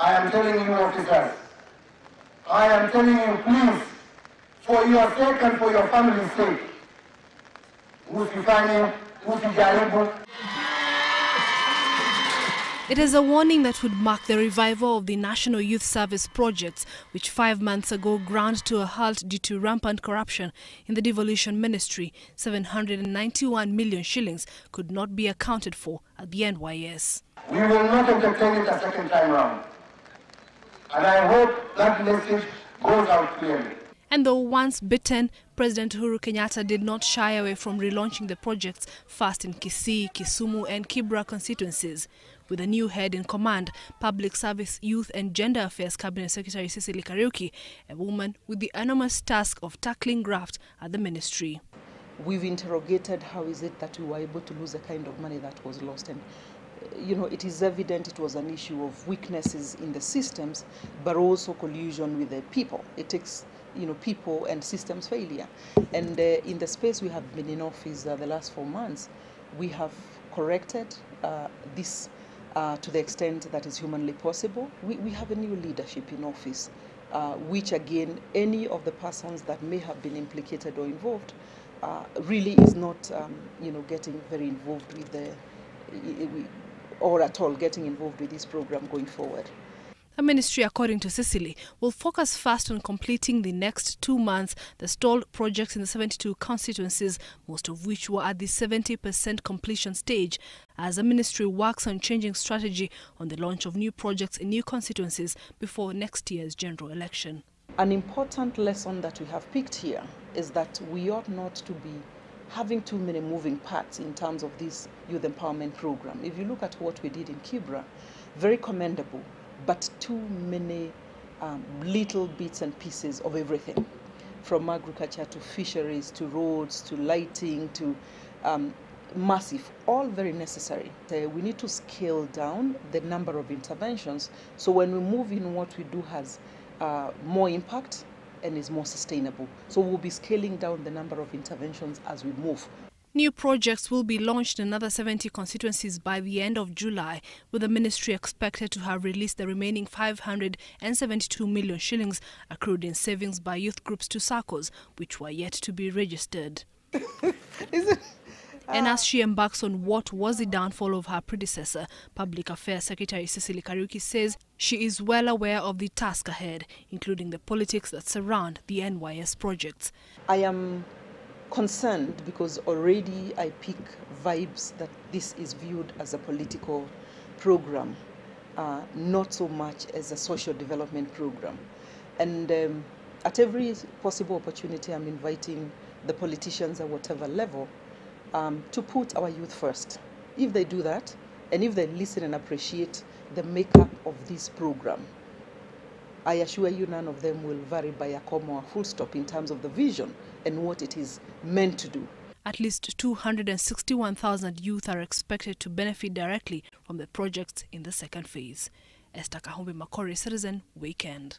I am telling you, officers, I am telling you, please, for your sake and for your family's sake, musifanye, musijaribu. It is a warning that would mark the revival of the National Youth Service projects, which 5 months ago ground to a halt due to rampant corruption in the devolution ministry. 791 million shillings could not be accounted for at the NYS. We will not entertain it a second time round. And I hope that message goes out clearly. And though once bitten, President Uhuru Kenyatta did not shy away from relaunching the projects first in Kisii, Kisumu and Kibra constituencies. With a new head in command, Public Service, Youth and Gender Affairs Cabinet Secretary Kariuki, a woman with the enormous task of tackling graft at the ministry. We've interrogated how is it that we were able to lose the kind of money that was lost. And it is evident it was an issue of weaknesses in the systems, but also collusion with the people. It takes people and systems failure. And in the space we have been in office the last 4 months, we have corrected this to the extent that is humanly possible. We have a new leadership in office, which again, any of the persons that may have been implicated or involved really is not, getting very involved with or at all getting involved with this program going forward. The ministry, according to Cecily, will focus first on completing the next 2 months the stalled projects in the 72 constituencies, most of which were at the 70% completion stage, as the ministry works on changing strategy on the launch of new projects in new constituencies before next year's general election. An important lesson that we have picked here is that we ought not to be having too many moving parts in terms of this youth empowerment program. If you look at what we did in Kibra, very commendable, but too many little bits and pieces of everything, from agriculture to fisheries to roads to lighting to massive, all very necessary. We need to scale down the number of interventions so when we move in, what we do has more impact and is more sustainable. So we'll be scaling down the number of interventions as we move. New projects will be launched in another 70 constituencies by the end of July, with the ministry expected to have released the remaining 572 million shillings accrued in savings by youth groups to SACCOs, which were yet to be registered. And as she embarks on what was the downfall of her predecessor, Public Affairs Secretary Kariuki says she is well aware of the task ahead, including the politics that surround the NYS projects. I am concerned because already I pick vibes that this is viewed as a political program, not so much as a social development program. And at every possible opportunity, I'm inviting the politicians at whatever level to put our youth first. If they do that, and if they listen and appreciate the makeup of this program, I assure you none of them will vary by a comma or a full stop in terms of the vision and what it is meant to do. At least 261,000 youth are expected to benefit directly from the projects in the second phase. Esther Kahumbi Makori, Citizen Weekend.